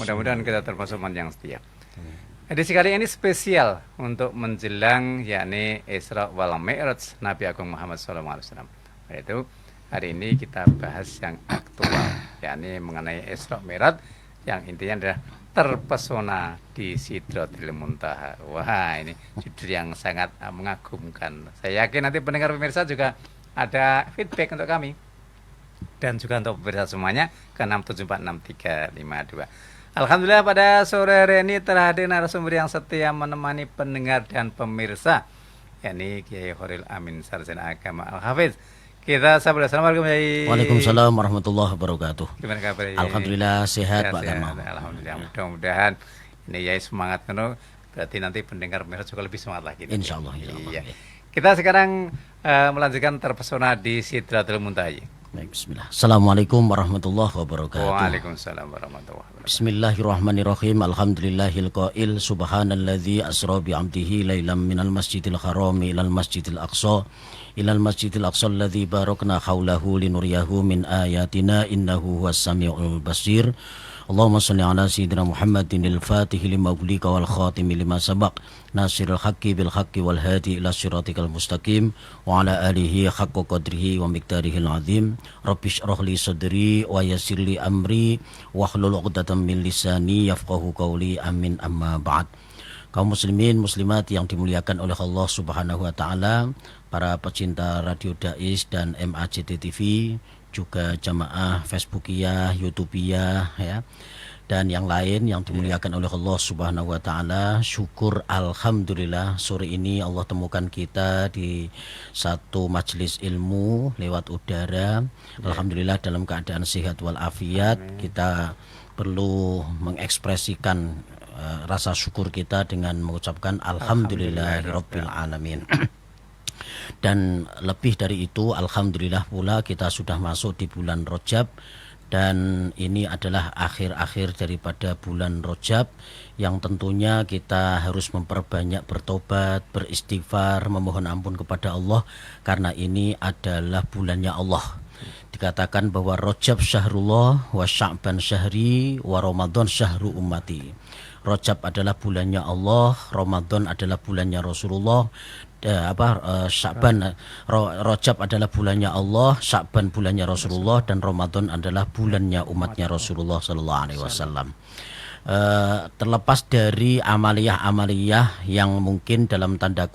Mudah-mudahan kita termasuk umat yang setia. Edisi kali ini spesial untuk menjelang yakni Isra wal Mi'raj Nabi Agung Muhammad SAW. Yaitu hari ini kita bahas yang aktual, yakni mengenai Isra Mi'raj yang intinya adalah terpesona di Sidratil Muntaha. Wah, ini judul yang sangat mengagumkan. Saya yakin nanti pendengar pemirsa juga ada feedback untuk kami dan juga untuk pemirsa semuanya ke 6746352. Alhamdulillah pada sore hari ini telah hadir narasumber yang setia menemani pendengar dan pemirsa, yakni Kiai Khairil Amin Sarjana Agama Al-Hafiz. Kita sabar. Assalamualaikum Kiai. Waalaikumsalam warahmatullahi wabarakatuh. Gimana kabar? Alhamdulillah sehat Pak Karno. Alhamdulillah, mudah-mudahan ini Yai semangat penuh. Berarti nanti pendengar pemirsa juga lebih semangat lagi. Insya Allah. Iya. Kita sekarang melanjutkan terpesona di Sidratul Muntaha. Baik, bismillah. Assalamualaikum warahmatullahi wabarakatuh. Waalaikumsalam warahmatullahi wabarakatuh. Bismillahirrahmanirrahim. Alhamdulillahil qail subhanalladzi asra bi 'abdihi lailam minal masjidil harami ilal masjidil aqsa ilal masjidil aqsa alladzi barakna haulahu linuriyahu min ayatina innahu huwas samiul basir. Allahumma shalli ala sayyidina Muhammadin al-Fatihi lima ughliqa wal khatimi lima sabaq nasiril haqqi bil haqqi wal hadi ila siratikal mustaqim wa ala alihi haqqa qadrihi wa miqdarihil azim. Rabbi shrah li sadri wa yassir li amri wahlul 'uqdatam min lisani yafqahu qawli. Amin, amma ba'd. Kaum muslimin muslimat yang dimuliakan oleh Allah Subhanahu wa taala, para pecinta Radio Dais dan MAJT TV, juga jamaah Facebookiyah, YouTubeiyah ya, dan yang lain yang dimuliakan oleh Allah Subhanahu wa taala. Syukur alhamdulillah sore ini Allah temukan kita di satu majelis ilmu lewat udara. Alhamdulillah dalam keadaan sehat walafiat. Kita perlu mengekspresikan rasa syukur kita dengan mengucapkan alhamdulillahirabbil alamin. Dan lebih dari itu, alhamdulillah pula kita sudah masuk di bulan Rajab, dan ini adalah akhir-akhir daripada bulan Rajab yang tentunya kita harus memperbanyak bertobat, beristighfar, memohon ampun kepada Allah, karena ini adalah bulannya Allah. Dikatakan bahwa Rajab syahrullah wa Sya'ban syahri wa Ramadan syahru ummati. Rajab adalah bulannya Allah, Ramadan adalah bulannya Rasulullah. Sya'ban, Rajab adalah bulannya Allah, Sya'ban bulannya Rasulullah, dan Ramadan adalah bulannya umatnya Rasulullah sallallahu alaihi wasallam. Terlepas dari amaliyah-amaliyah yang mungkin dalam tanda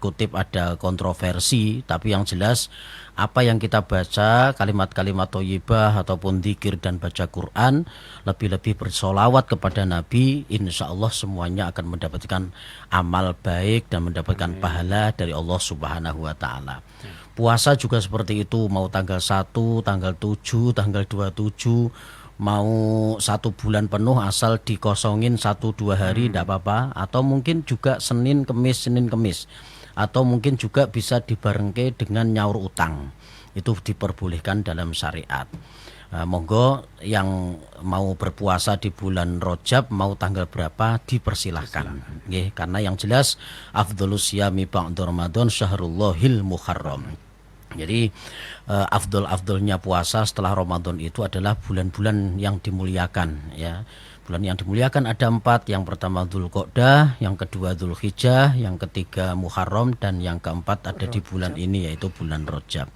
kutip ada kontroversi, tapi yang jelas apa yang kita baca, kalimat-kalimat thayyibah ataupun zikir dan baca Quran, lebih-lebih bersolawat kepada Nabi, insya Allah semuanya akan mendapatkan amal baik dan mendapatkan pahala dari Allah Subhanahu wa taala. Puasa juga seperti itu, mau tanggal 1, tanggal 7, tanggal 27, mau 1 bulan penuh asal dikosongin 1-2 hari tidak apa-apa, atau mungkin juga Senin Kemis, atau mungkin juga bisa dibarengke dengan nyaur utang. Itu diperbolehkan dalam syariat. Monggo yang mau berpuasa di bulan Rajab mau tanggal berapa dipersilahkan. Nggih, karena yang jelas afdhalus siyami ba'da Ramadan syahrullahil muharram. Jadi afdolnya puasa setelah Ramadan itu adalah bulan-bulan yang dimuliakan ya. Bulan yang dimuliakan ada 4. Yang pertama Dzulqa'dah, yang kedua Dzulhijjah, yang ketiga Muharram, dan yang keempat ada di bulan ini yaitu bulan Rajab.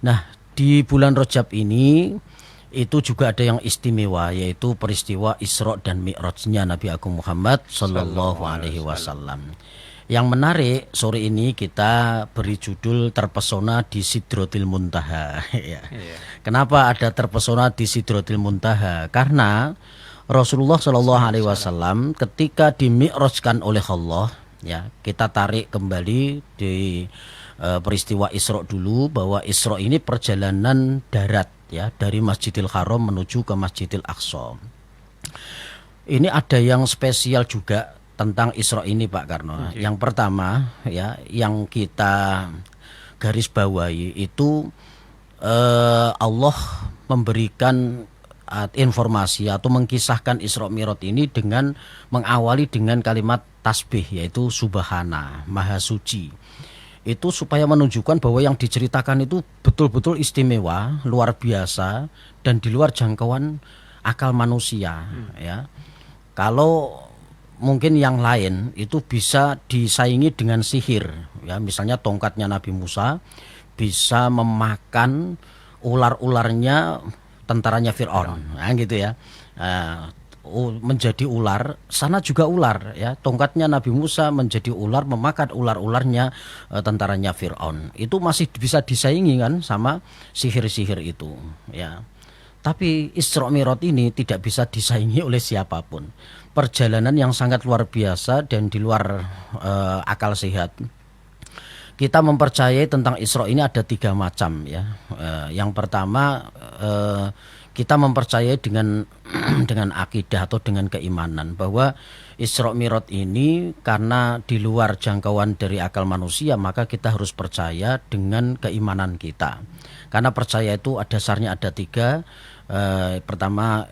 Nah, di bulan Rajab ini itu juga ada yang istimewa, yaitu peristiwa Isra dan Mi'rajnya Nabi Agung Muhammad sallallahu alaihi wasallam. Yang menarik sore ini kita beri judul terpesona di Sidratil Muntaha. Kenapa ada terpesona di Sidratil Muntaha? Karena Rasulullah Shallallahu Alaihi Wasallam ketika dimi'rajkan oleh Allah, ya kita tarik kembali di peristiwa Isra dulu, bahwa Isra ini perjalanan darat ya dari Masjidil Haram menuju ke Masjidil Aqsa. Ini ada yang spesial juga tentang Isra ini Pak Karno. Yang pertama ya yang kita garis bawahi itu Allah memberikan informasi atau mengkisahkan Isra Mi'raj ini dengan mengawali dengan kalimat tasbih, yaitu subhana, maha suci. Itu supaya menunjukkan bahwa yang diceritakan itu betul-betul istimewa, luar biasa, dan di luar jangkauan akal manusia ya. Kalau mungkin yang lain itu bisa disaingi dengan sihir, ya misalnya tongkatnya Nabi Musa bisa memakan ular-ularnya tentaranya Fir'aun, nah, gitu ya. Menjadi ular, sana juga ular, ya. Tongkatnya Nabi Musa menjadi ular, memakan ular-ularnya tentaranya Fir'aun. Itu masih bisa disaingi kan sama sihir-sihir itu, ya. Tapi Isra Mi'raj ini tidak bisa disaingi oleh siapapun. Perjalanan yang sangat luar biasa dan di luar akal sehat. Kita mempercayai tentang Isra ini ada 3 macam, ya. Yang pertama, kita mempercayai dengan dengan akidah atau dengan keimanan bahwa Isra Mi'raj ini karena di luar jangkauan dari akal manusia, maka kita harus percaya dengan keimanan kita. Karena percaya itu dasarnya ada 3. Pertama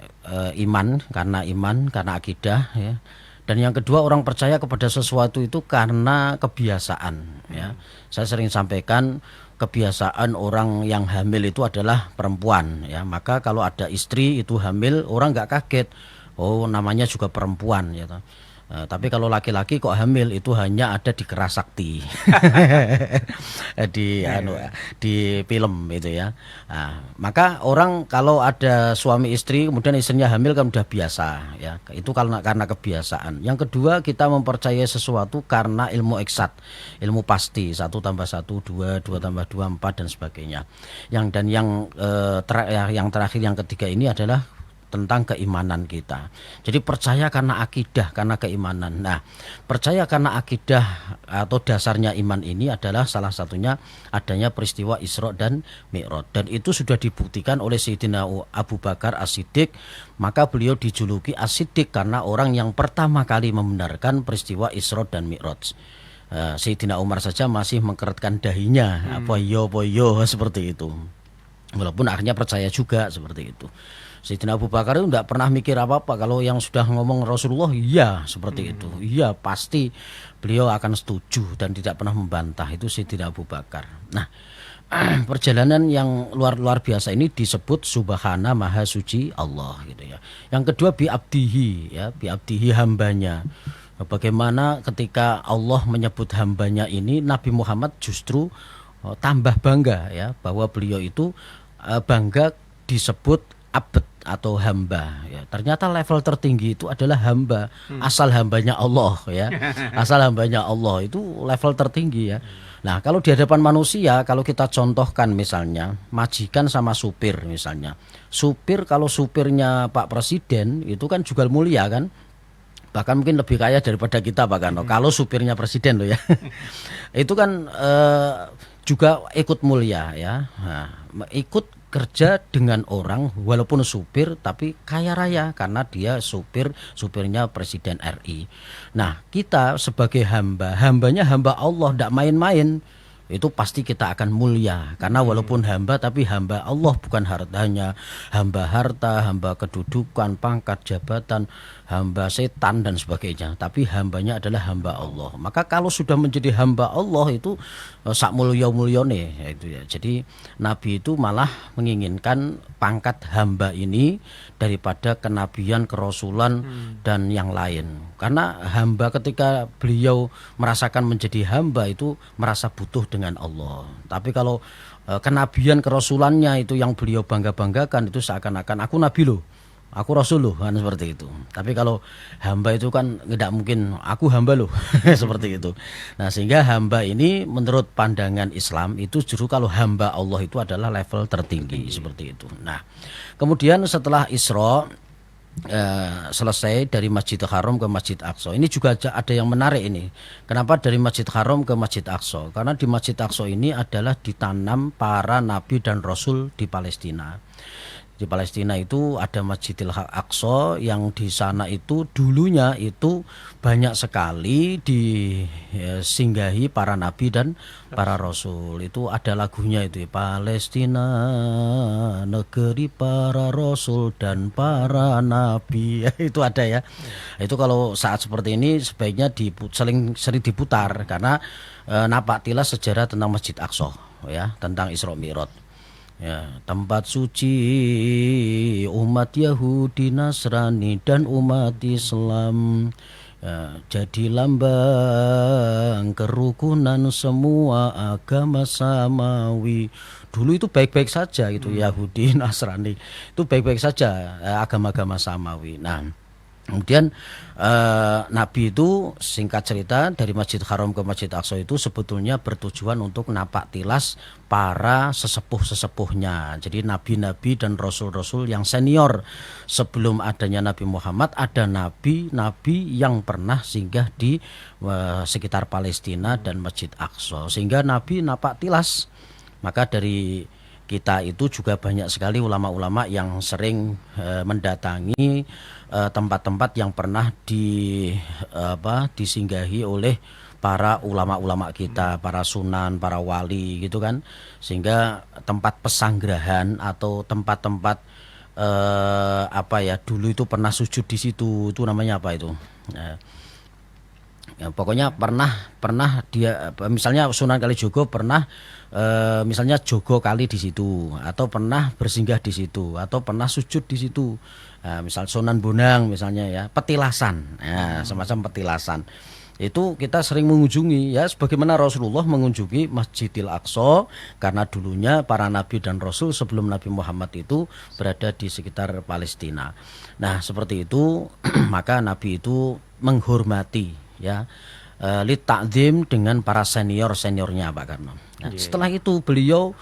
iman, karena akidah, ya. Dan yang kedua, orang percaya kepada sesuatu itu karena kebiasaan, ya. Saya sering sampaikan kebiasaan orang yang hamil itu adalah perempuan, ya. Maka kalau ada istri itu hamil, orang nggak kaget, oh namanya juga perempuan, ya. Tapi kalau laki-laki kok hamil itu hanya ada di Kerasakti, di film itu, ya. Nah, maka orang kalau ada suami istri kemudian istrinya hamil kan udah biasa, ya. Itu karena kebiasaan. Yang kedua, kita mempercayai sesuatu karena ilmu eksat, ilmu pasti, 1 tambah 1 2, 2 tambah 2 4 dan sebagainya. Yang terakhir, yang ketiga ini adalah tentang keimanan kita. Jadi percaya karena akidah, karena keimanan. Nah, percaya karena akidah atau dasarnya iman ini adalah salah satunya adanya peristiwa Isra dan Mi'raj. Dan itu sudah dibuktikan oleh Sayyidina Abu Bakar As-Siddiq. Maka beliau dijuluki As-Siddiq karena orang yang pertama kali membenarkan peristiwa Isra dan Mi'raj. Sayyidina Umar saja masih mengkeretkan dahinya, apa yo seperti itu. Walaupun akhirnya percaya juga seperti itu. Sayyidina Abu Bakar itu tidak pernah mikir apa-apa. Kalau yang sudah ngomong Rasulullah, iya seperti itu. Iya pasti beliau akan setuju dan tidak pernah membantah. Itu Sayyidina Abu Bakar. Nah, perjalanan yang luar biasa ini disebut Subhana Maha Suci Allah, gitu ya. Yang kedua bi'abdihi, ya, bi'abdihi hambanya. Bagaimana ketika Allah menyebut hambanya ini, Nabi Muhammad justru tambah bangga, ya, bahwa beliau itu bangga disebut abd atau hamba, ya. Ternyata level tertinggi itu adalah hamba, asal hambanya Allah, ya. Asal hambanya Allah itu level tertinggi, ya. Nah, kalau di hadapan manusia, kalau kita contohkan misalnya majikan sama supir misalnya. Supir, kalau supirnya Pak Presiden itu kan juga mulia kan? Bahkan mungkin lebih kaya daripada kita bahkan. Kalau supirnya presiden loh, ya. Itu kan juga ikut mulia, ya. Nah, ikut kerja dengan orang walaupun supir tapi kaya raya karena dia supirnya Presiden RI. Nah, kita sebagai hambanya hamba Allah, tidak main-main. Itu pasti kita akan mulia karena walaupun hamba tapi hamba Allah, bukan hanya hamba harta, hamba kedudukan, pangkat, jabatan, hamba setan dan sebagainya, tapi hambanya adalah hamba Allah. Maka kalau sudah menjadi hamba Allah itu sak mulya-mulyane, itu, ya. Jadi Nabi itu malah menginginkan pangkat hamba ini daripada kenabian, kerasulan dan yang lain. Karena hamba ketika beliau merasakan menjadi hamba itu merasa butuh dengan Allah. Tapi kalau kenabian, kerasulannya itu yang beliau bangga-banggakan itu seakan-akan aku nabi loh, aku rasul loh, kan seperti itu. Tapi kalau hamba itu kan tidak mungkin aku hamba loh seperti itu. Nah, sehingga hamba ini menurut pandangan Islam itu justru kalau hamba Allah itu adalah level tertinggi seperti itu. Nah, kemudian setelah Isra selesai dari Masjidil Haram ke Masjid Aqsa. Ini juga ada yang menarik ini. Kenapa dari Masjid Haram ke Masjid Aqsa? Karena di Masjid Aqsa ini adalah ditanam para nabi dan rasul di Palestina. Di Palestina itu ada Masjidil Aqsa yang di sana itu dulunya itu banyak sekali disinggahi para nabi dan para rasul. Itu ada lagunya itu, Palestina negeri para rasul dan para nabi. Itu ada, ya. Itu kalau saat seperti ini sebaiknya sering diputar karena napaktilas sejarah tentang Masjid Aqsa, ya, tentang Isra Mi'raj. Ya, tempat suci umat Yahudi, Nasrani dan umat Islam. Ya, jadi lambang kerukunan semua agama samawi. Dulu itu baik-baik saja itu Yahudi, Nasrani. Itu baik-baik saja agama-agama samawi. Nah, kemudian Nabi itu singkat cerita dari Masjid Haram ke Masjid Aqsa itu sebetulnya bertujuan untuk napak tilas para sesepuh-sesepuhnya. Jadi nabi-nabi dan rasul-rasul yang senior sebelum adanya Nabi Muhammad, ada nabi-nabi yang pernah singgah di sekitar Palestina dan Masjid Aqsa. Sehingga Nabi napak tilas. Maka dari kita itu juga banyak sekali ulama-ulama yang sering mendatangi tempat-tempat yang pernah disinggahi oleh para ulama-ulama kita, para sunan, para wali gitu kan. Sehingga tempat pesanggrahan atau tempat-tempat dulu itu pernah sujud di situ, itu namanya apa itu? Ya, pokoknya pernah dia misalnya Sunan Kalijogo pernah misalnya jogo kali di situ, atau pernah bersinggah di situ, atau pernah sujud di situ. Misal Sunan Bonang misalnya ya, petilasan, ya, semacam petilasan. Itu kita sering mengunjungi ya, sebagaimana Rasulullah mengunjungi Masjidil Aqsa, karena dulunya para nabi dan rasul sebelum Nabi Muhammad itu berada di sekitar Palestina. Nah, seperti itu maka Nabi itu menghormati ya, li ta'zim dengan para seniornya Pak Karno. Nah, setelah itu beliau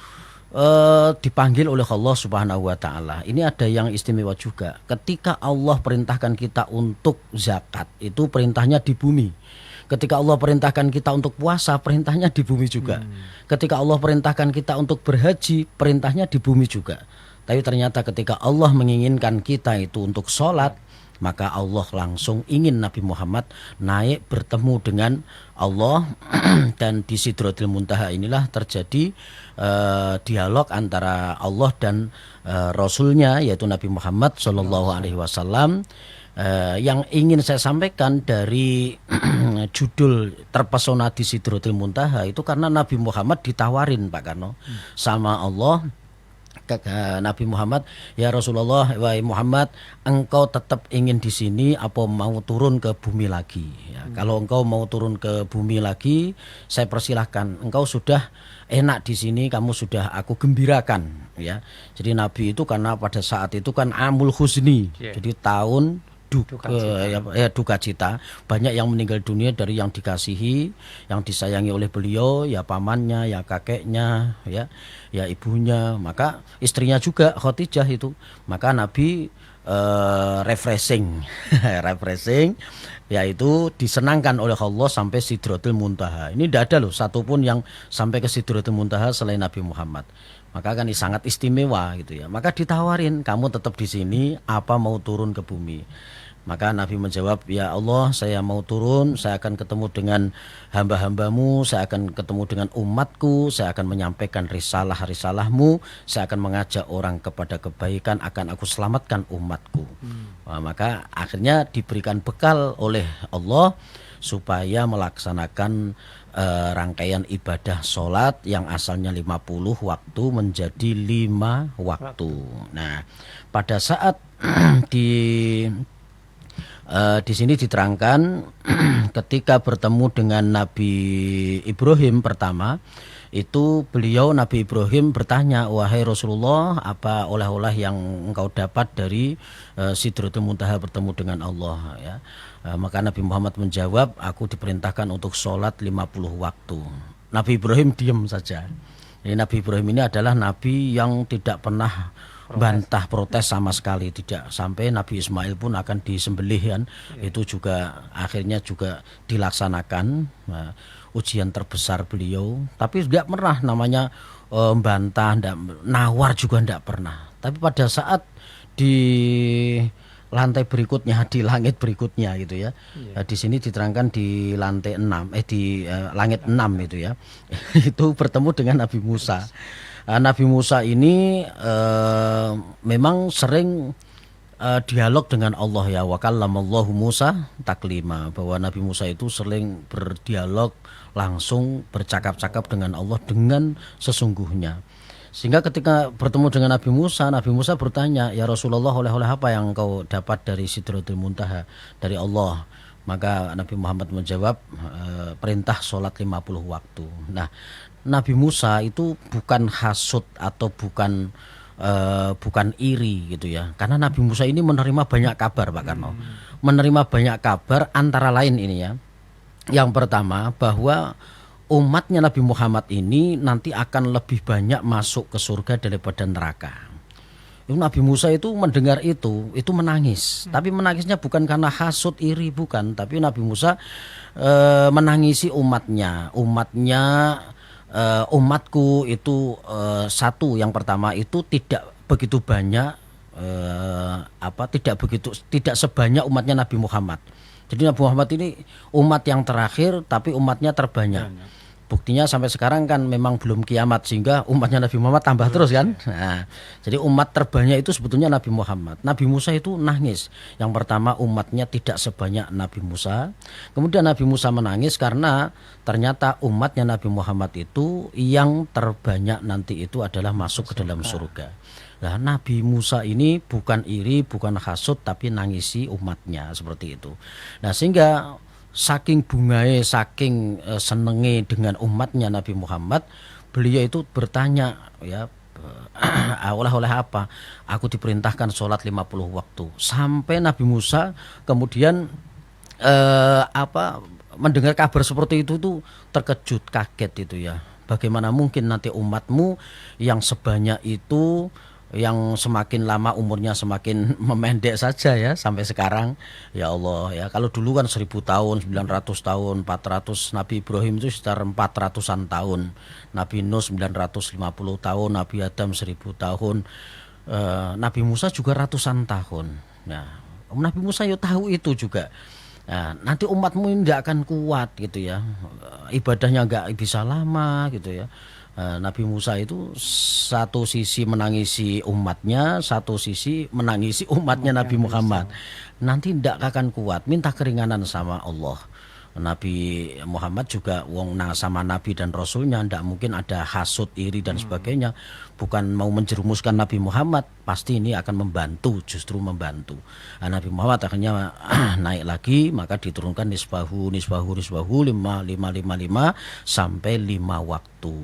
dipanggil oleh Allah Subhanahu wa taala. Ini ada yang istimewa juga. Ketika Allah perintahkan kita untuk zakat, itu perintahnya di bumi. Ketika Allah perintahkan kita untuk puasa, perintahnya di bumi juga. Ketika Allah perintahkan kita untuk berhaji, perintahnya di bumi juga. Tapi ternyata ketika Allah menginginkan kita itu untuk sholat, maka Allah langsung ingin Nabi Muhammad naik bertemu dengan Allah. Dan di Sidratil Muntaha inilah terjadi dialog antara Allah dan Rasulnya, yaitu Nabi Muhammad SAW. Yang ingin saya sampaikan dari judul terpesona di Sidratil Muntaha itu karena Nabi Muhammad ditawarin Pak Karno sama Allah. Nabi Muhammad, ya Rasulullah, wahai Muhammad, engkau tetap ingin di sini apa mau turun ke bumi lagi? Ya, kalau engkau mau turun ke bumi lagi, saya persilahkan. Engkau sudah enak di sini, kamu sudah aku gembirakan. Ya, jadi Nabi itu karena pada saat itu kan amul husni, jadi tahun duka cita. Banyak yang meninggal dunia dari yang dikasihi, yang disayangi oleh beliau, ya pamannya, ya kakeknya, ya ibunya, maka istrinya juga Khadijah itu. Maka Nabi refreshing yaitu disenangkan oleh Allah sampai Sidratul Muntaha. Ini tidak ada loh satupun yang sampai ke Sidratul Muntaha selain Nabi Muhammad. Maka kan ini sangat istimewa gitu ya. Maka ditawarin, kamu tetap di sini apa mau turun ke bumi? Maka Nabi menjawab, ya Allah, saya mau turun, saya akan ketemu dengan hamba-hambamu, saya akan ketemu dengan umatku, saya akan menyampaikan risalah-risalahmu, saya akan mengajak orang kepada kebaikan, akan aku selamatkan umatku. Nah, maka akhirnya diberikan bekal oleh Allah supaya melaksanakan rangkaian ibadah sholat yang asalnya 50 waktu menjadi 5 waktu. Nah, pada saat di sini diterangkan ketika bertemu dengan Nabi Ibrahim pertama, itu Nabi Ibrahim bertanya, wahai Rasulullah, apa oleh-oleh yang engkau dapat dari Sidratul Muntaha bertemu dengan Allah ya? Maka Nabi Muhammad menjawab, aku diperintahkan untuk sholat 50 waktu. Nabi Ibrahim diam saja. Jadi Nabi Ibrahim ini adalah Nabi yang tidak pernah bantah protes sama sekali, tidak. Sampai Nabi Ismail pun akan disembelih kan, itu juga akhirnya juga dilaksanakan. Ujian terbesar beliau, tapi tidak pernah namanya bantah, nawar juga tidak pernah. Tapi pada saat di lantai berikutnya, di langit berikutnya gitu ya. Di sini diterangkan di lantai 6, di langit 6 itu ya. Itu bertemu dengan Nabi Musa. Nabi Musa ini memang sering dialog dengan Allah ya, wa kallamallahu Musa taklima, bahwa Nabi Musa itu sering berdialog langsung, bercakap-cakap dengan Allah dengan sesungguhnya. Sehingga ketika bertemu dengan Nabi Musa bertanya, "Ya Rasulullah, oleh-oleh apa yang kau dapat dari Sidratul Muntaha dari Allah?" Maka Nabi Muhammad menjawab, perintah sholat 50 waktu. Nah, Nabi Musa itu bukan hasud atau bukan iri gitu ya. Karena Nabi Musa ini menerima banyak kabar, Pak Karno. Menerima banyak kabar antara lain ini ya. Yang pertama, bahwa umatnya Nabi Muhammad ini nanti akan lebih banyak masuk ke surga daripada neraka. Nabi Musa itu mendengar itu menangis. Tapi menangisnya bukan karena hasud iri, bukan. Tapi Nabi Musa menangisi umatnya. Umatku itu satu, yang pertama itu tidak begitu banyak, tidak sebanyak umatnya Nabi Muhammad. Jadi Nabi Muhammad ini umat yang terakhir, tapi umatnya terbanyak. Buktinya sampai sekarang kan memang belum kiamat, sehingga umatnya Nabi Muhammad tambah terus kan. Nah, jadi umat terbanyak itu sebetulnya Nabi Muhammad. Nabi Musa itu nangis. Yang pertama, umatnya tidak sebanyak Nabi Musa. Kemudian Nabi Musa menangis karena ternyata umatnya Nabi Muhammad itu yang terbanyak nanti itu adalah masuk ke dalam surga. Nah, Nabi Musa ini bukan iri, bukan hasud, tapi nangisi umatnya seperti itu. Nah, sehingga saking bungae, saking senenge dengan umatnya Nabi Muhammad, beliau itu bertanya, ya, oleh apa? Aku diperintahkan sholat 50 waktu. Sampai Nabi Musa kemudian mendengar kabar seperti itu tuh terkejut, kaget itu ya. Bagaimana mungkin nanti umatmu yang sebanyak itu, yang semakin lama umurnya semakin memendek saja ya sampai sekarang. Ya Allah ya, kalau dulu kan 1000 tahun, 900 tahun, 400, Nabi Ibrahim itu sekitar 400-an tahun, Nabi Nuh 950 tahun, Nabi Adam 1000 tahun, Nabi Musa juga ratusan tahun. Nah, Nabi Musa ya tahu itu juga. Nah, nanti umatmu ini tidak akan kuat gitu ya, ibadahnya nggak bisa lama gitu ya. Nabi Musa itu satu sisi menangisi umatnya, satu sisi menangisi umatnya Nabi Muhammad. Nanti tidak akan kuat, minta keringanan sama Allah. Nabi Muhammad juga sama Nabi dan Rasulnya tidak mungkin ada hasud, iri dan sebagainya. Bukan mau menjerumuskan Nabi Muhammad, pasti ini akan membantu, justru membantu. Nabi Muhammad akhirnya naik lagi, maka diturunkan nisbahu 5 sampai 5 waktu.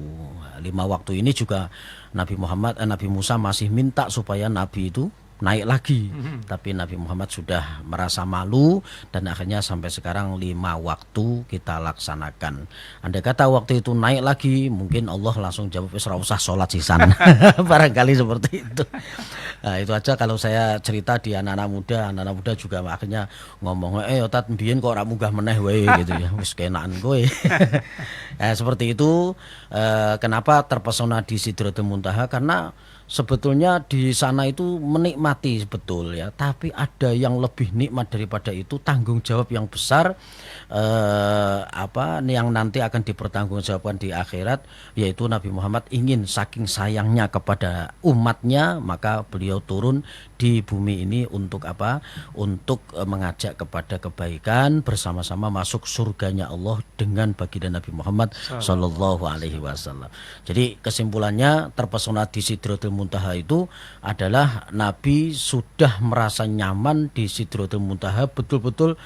5 waktu ini juga Nabi Musa masih minta supaya Nabi itu naik lagi, tapi Nabi Muhammad sudah merasa malu dan akhirnya sampai sekarang 5 waktu kita laksanakan. Andai kata waktu itu naik lagi, mungkin Allah langsung jawab, ora usah sholat sisan. Barangkali seperti itu. Nah, itu aja kalau saya cerita di anak-anak muda juga akhirnya ngomong, otat mbiyen kok ora munggah meneh wae gitu ya, wis kenaan kowe. Nah, seperti itu. Kenapa terpesona di Sidratul Muntaha? Karena sebetulnya di sana itu menikmati betul ya, tapi ada yang lebih nikmat daripada itu, tanggung jawab yang besar yang nanti akan dipertanggungjawabkan di akhirat, yaitu Nabi Muhammad ingin saking sayangnya kepada umatnya, maka beliau turun di bumi ini untuk apa? Untuk mengajak kepada kebaikan, bersama-sama masuk surganya Allah dengan baginda Nabi Muhammad sallallahu alaihi wasallam. Jadi kesimpulannya, terpesona di Sidratul Muntaha itu adalah Nabi sudah merasa nyaman di Sidratul Muntaha, betul-betul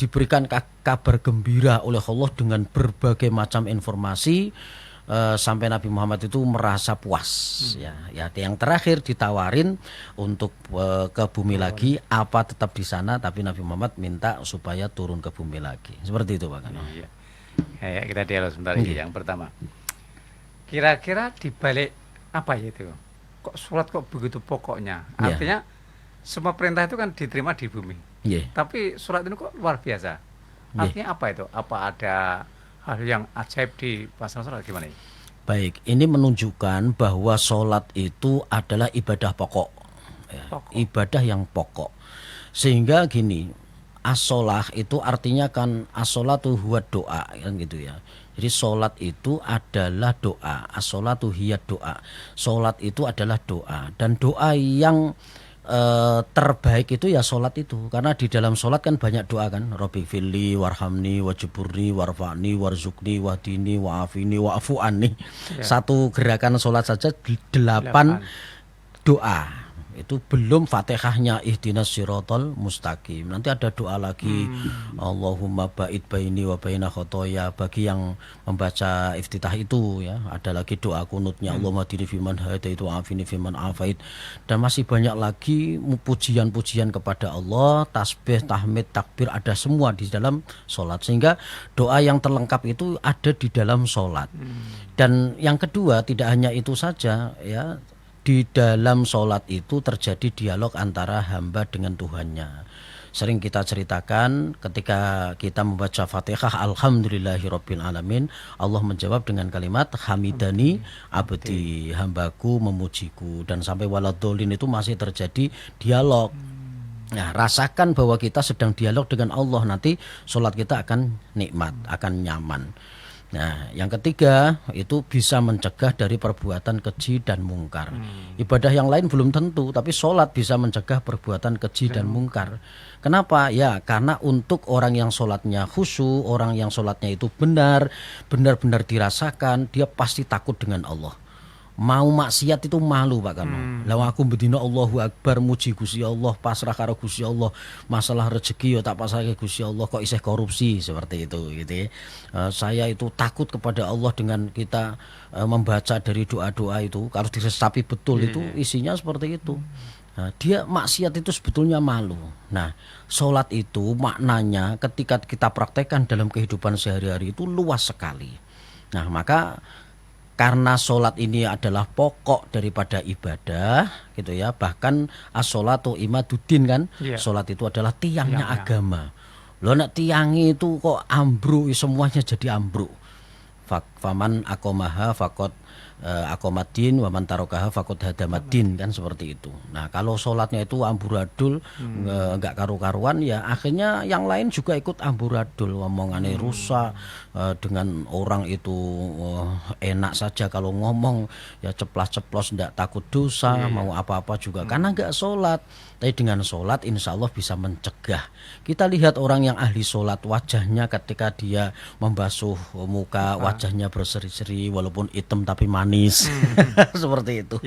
diberikan kabar gembira oleh Allah dengan berbagai macam informasi, sampai Nabi Muhammad itu merasa puas. Ya, yang terakhir ditawarin untuk ke bumi lagi, apa tetap di sana, tapi Nabi Muhammad minta supaya turun ke bumi lagi. Seperti itu, Pak Kano. Iya. Ya, kita dialog sebentar lagi. Yang pertama, kira-kira dibalik apa ya itu? Kok surat kok begitu pokoknya? Artinya semua perintah itu kan diterima di bumi. Tapi surat ini kok luar biasa. Artinya apa itu? Apa ada hal yang ajaib di pasal sholat, gimana ini? Baik, ini menunjukkan bahwa sholat itu adalah ibadah pokok. Ibadah yang pokok. Sehingga gini, as-sholah itu artinya kan as-sholatu huwa doa, kan gitu ya. Jadi sholat itu adalah doa. As-sholatu hiya doa. Sholat itu adalah doa. Dan doa yang terbaik itu ya sholat itu, karena di dalam sholat kan banyak doa kan, Robbi firli warhamni wajiburni warfa'ni warzukni wahdini wa'afini wa'fu anni. Satu gerakan sholat saja 8 doa. Itu belum Fatihahnya ihdinas siratal mustaqim. Nanti ada doa lagi, Allahumma ba'id baini wa baina khotoya, bagi yang membaca iftitah itu ya. Ada lagi doa kunutnya, Allahumma dini fiman hadaitu afini fiman afait. Dan masih banyak lagi pujian-pujian kepada Allah, tasbih, tahmid, takbir, ada semua di dalam sholat. Sehingga doa yang terlengkap itu ada di dalam sholat. Dan yang kedua, tidak hanya itu saja ya, di dalam sholat itu terjadi dialog antara hamba dengan Tuhannya. Sering kita ceritakan ketika kita membaca Fatihah Alhamdulillahirabbil alamin, Allah menjawab dengan kalimat hamidani abdi, hambaku memujiku, dan sampai waladhdallin itu masih terjadi dialog. Nah, rasakan bahwa kita sedang dialog dengan Allah, nanti sholat kita akan nikmat, akan nyaman. Nah, yang ketiga itu bisa mencegah dari perbuatan keji dan mungkar. Ibadah yang lain belum tentu, tapi sholat bisa mencegah perbuatan keji dan mungkar. Kenapa? Ya, karena untuk orang yang sholatnya khusyuk, orang yang sholatnya itu benar-benar dirasakan, dia pasti takut dengan Allah. Mau maksiat itu malu Pak Karno. Lah aku bedino Allahu Akbar muji Gusti Allah, pasrah karo Gusti Allah. Masalah rezeki ya tak pasrahke Gusti Allah, kok isih korupsi seperti itu gitu ya. Saya itu takut kepada Allah dengan kita membaca dari doa-doa itu, kalau diresapi betul itu isinya seperti itu. Nah, dia maksiat itu sebetulnya malu. Nah, sholat itu maknanya ketika kita praktekkan dalam kehidupan sehari-hari itu luas sekali. Nah, maka karena sholat ini adalah pokok daripada ibadah gitu ya, bahkan as-sholatu imaduddin kan, sholat itu adalah tiangnya agama. Loh nak tiangi itu kok ambruk, semuanya jadi ambruk. Faman akomaha fakot akomadin waman tarokaha fakot hadamaddin, kan seperti itu. Nah, kalau sholatnya itu amburadul, nggak karu-karuan, ya akhirnya yang lain juga ikut amburadul, ngomongannya rusak, dengan orang itu enak saja kalau ngomong ya ceplas-ceplos, nggak takut dosa, mau apa-apa juga karena nggak sholat. Tapi dengan sholat insya Allah bisa mencegah. Kita lihat orang yang ahli sholat, wajahnya ketika dia membasuh muka, wajahnya berseri-seri walaupun hitam tapi manis. Seperti itu.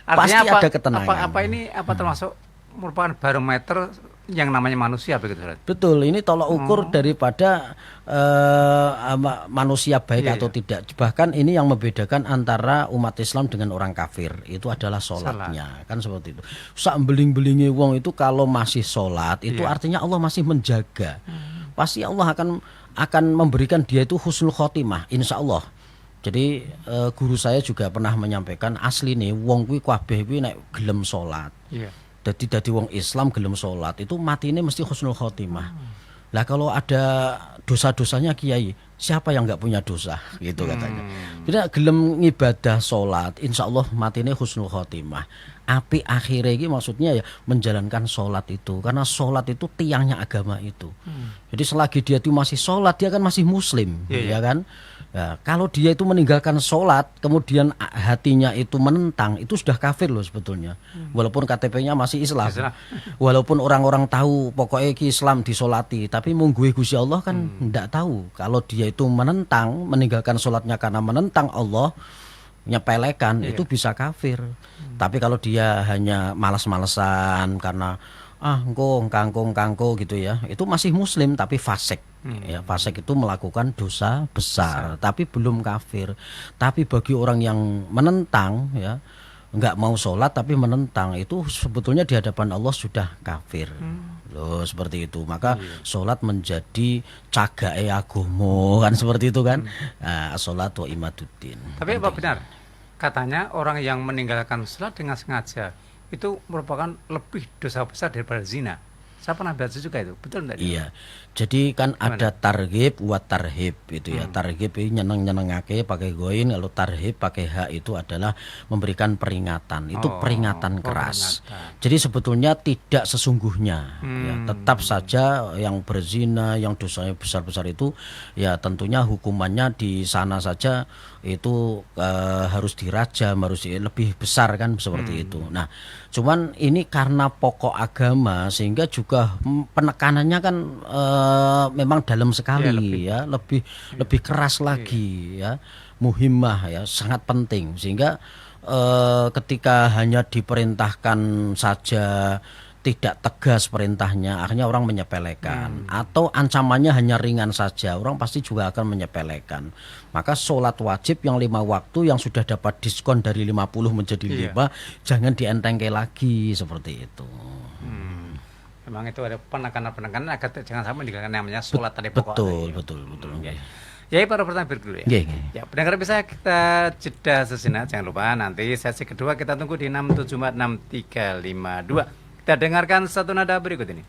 Artinya pasti ada ketenangan. Apa termasuk merupakan barometer yang namanya manusia begitu, Ustaz? Betul, ini tolak ukur daripada manusia baik atau tidak. Bahkan ini yang membedakan antara umat Islam dengan orang kafir, itu adalah sholatnya. Kan seperti itu. Sak beling-belingi wong itu kalau masih sholat, itu artinya Allah masih menjaga. Pasti Allah akan memberikan dia itu husnul khotimah, insya Allah. Jadi guru saya juga pernah menyampaikan, asli nih wong kuwi kabeh kuwi nek gelem sholat. Dadi wong Islam gelem sholat itu matine mesti husnul khotimah. Lah kalau ada dosa-dosanya kiai, siapa yang nggak punya dosa gitu katanya. Jadi gelem ngibadah sholat, insya Allah matine husnul khotimah. Api akhirnya ini maksudnya ya menjalankan sholat itu, karena sholat itu tiangnya agama itu. Jadi selagi dia itu masih sholat, dia kan masih muslim, ya kan. Nah, kalau dia itu meninggalkan sholat, kemudian hatinya itu menentang, itu sudah kafir loh sebetulnya. Walaupun KTP-nya masih Islam. Walaupun orang-orang tahu pokoknya Islam disolati, tapi mungguhi Gusti Allah kan tidak tahu. Kalau dia itu menentang, meninggalkan sholatnya karena menentang Allah, nyepelekan, itu bisa kafir. Tapi kalau dia hanya malas-malesan karena kangkung gitu ya, itu masih muslim tapi fasik. Ya, fasik itu melakukan dosa besar, tapi belum kafir. Tapi bagi orang yang menentang ya, nggak mau sholat tapi menentang, itu sebetulnya di hadapan Allah sudah kafir. Loh, seperti itu. Maka sholat menjadi cagae agama, kan seperti itu kan. Sholat wa imaduddin. Tapi apa benar katanya orang yang meninggalkan sholat dengan sengaja itu merupakan lebih dosa besar daripada zina? Saya pernah baca juga itu, betul enggak? Iya. Jadi kan ada targhib wa tarhib itu ya. Targhib ini nyeneng-nyenengake pakai goin, kalau tarhib pakai ha itu adalah memberikan peringatan. Itu peringatan keras. Peringatan. Jadi sebetulnya tidak sesungguhnya ya, tetap saja yang berzina, yang dosanya besar-besar itu ya tentunya hukumannya di sana saja itu harus dirajam, harus lebih besar kan seperti itu. Nah, cuman ini karena pokok agama sehingga juga penekanannya kan memang dalam sekali ya, lebih keras lagi ya, muhimmah ya, sangat penting sehingga ketika hanya diperintahkan saja tidak tegas perintahnya, akhirnya orang menyepelekan, atau ancamannya hanya ringan saja, orang pasti juga akan menyepelekan. Maka sholat wajib yang 5 waktu yang sudah dapat diskon dari 50 menjadi 5, jangan dientengke lagi seperti itu. Memang itu ada penekanan agar jangan sampai dikatakan namanya sholat tadi pokok. Betul. Ya, para pertanyaan dulu ya. Ya, pendengar bisa kita jeda sejenak, jangan lupa nanti sesi kedua kita tunggu di 6746352. Kita dengarkan satu nada berikut ini.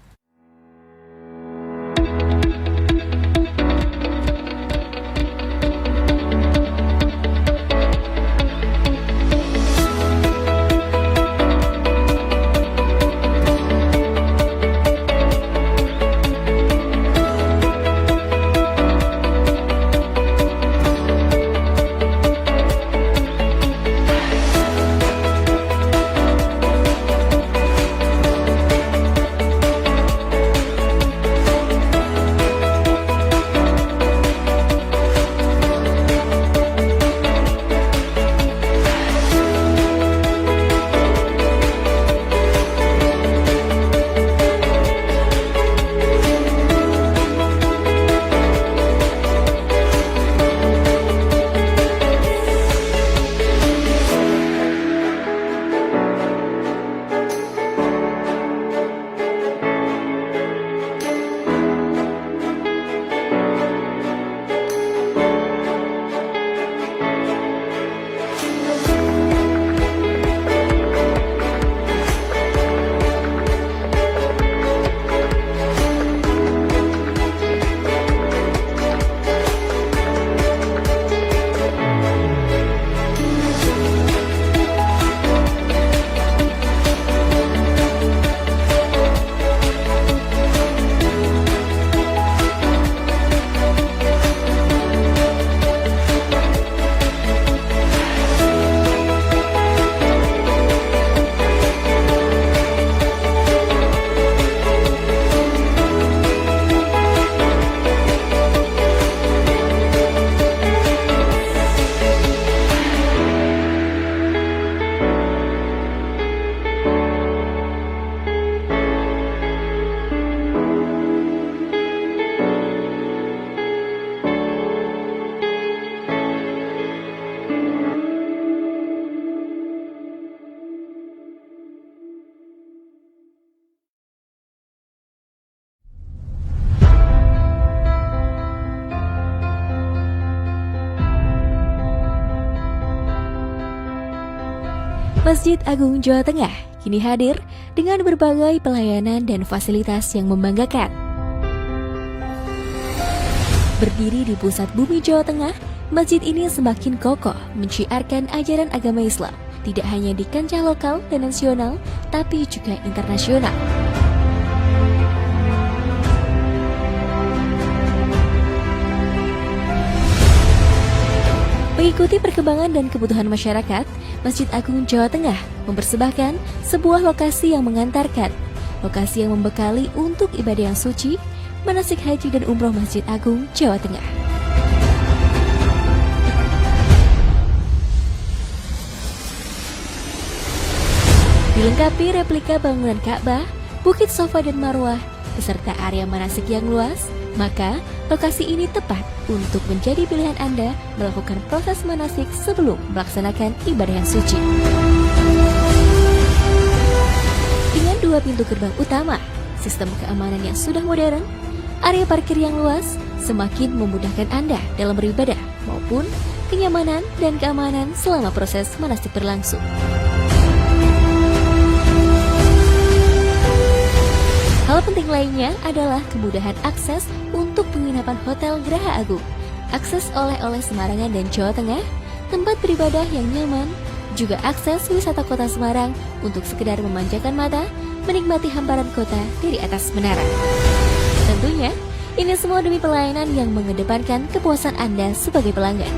Masjid Agung Jawa Tengah kini hadir dengan berbagai pelayanan dan fasilitas yang membanggakan. Berdiri di pusat bumi Jawa Tengah, masjid ini semakin kokoh menciarkan ajaran agama Islam, tidak hanya di kancah lokal dan nasional, tapi juga internasional. Mengikuti perkembangan dan kebutuhan masyarakat, Masjid Agung Jawa Tengah mempersembahkan sebuah lokasi yang mengantarkan, lokasi yang membekali untuk ibadah yang suci, manasik haji dan umroh Masjid Agung Jawa Tengah. Dilengkapi replika bangunan Ka'bah, Bukit Safa dan Marwah, beserta area manasik yang luas, maka lokasi ini tepat untuk menjadi pilihan Anda melakukan proses manasik sebelum melaksanakan ibadah yang suci. Dengan 2 pintu gerbang utama, sistem keamanan yang sudah modern, area parkir yang luas semakin memudahkan Anda dalam beribadah maupun kenyamanan dan keamanan selama proses manasik berlangsung. Hal penting lainnya adalah kemudahan akses untuk penginapan Hotel Geraha Agung, akses oleh-oleh Semarangan dan Jawa Tengah, tempat beribadah yang nyaman, juga akses wisata kota Semarang untuk sekedar memanjakan mata, menikmati hamparan kota dari atas menara. Tentunya, ini semua demi pelayanan yang mengedepankan kepuasan Anda sebagai pelanggan.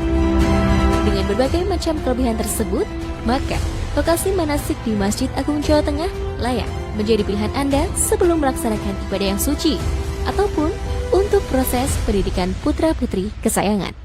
Dengan berbagai macam kelebihan tersebut, maka lokasi manasik di Masjid Agung Jawa Tengah layak menjadi pilihan Anda sebelum melaksanakan ibadah yang suci, ataupun untuk proses pendidikan putra-putri kesayangan.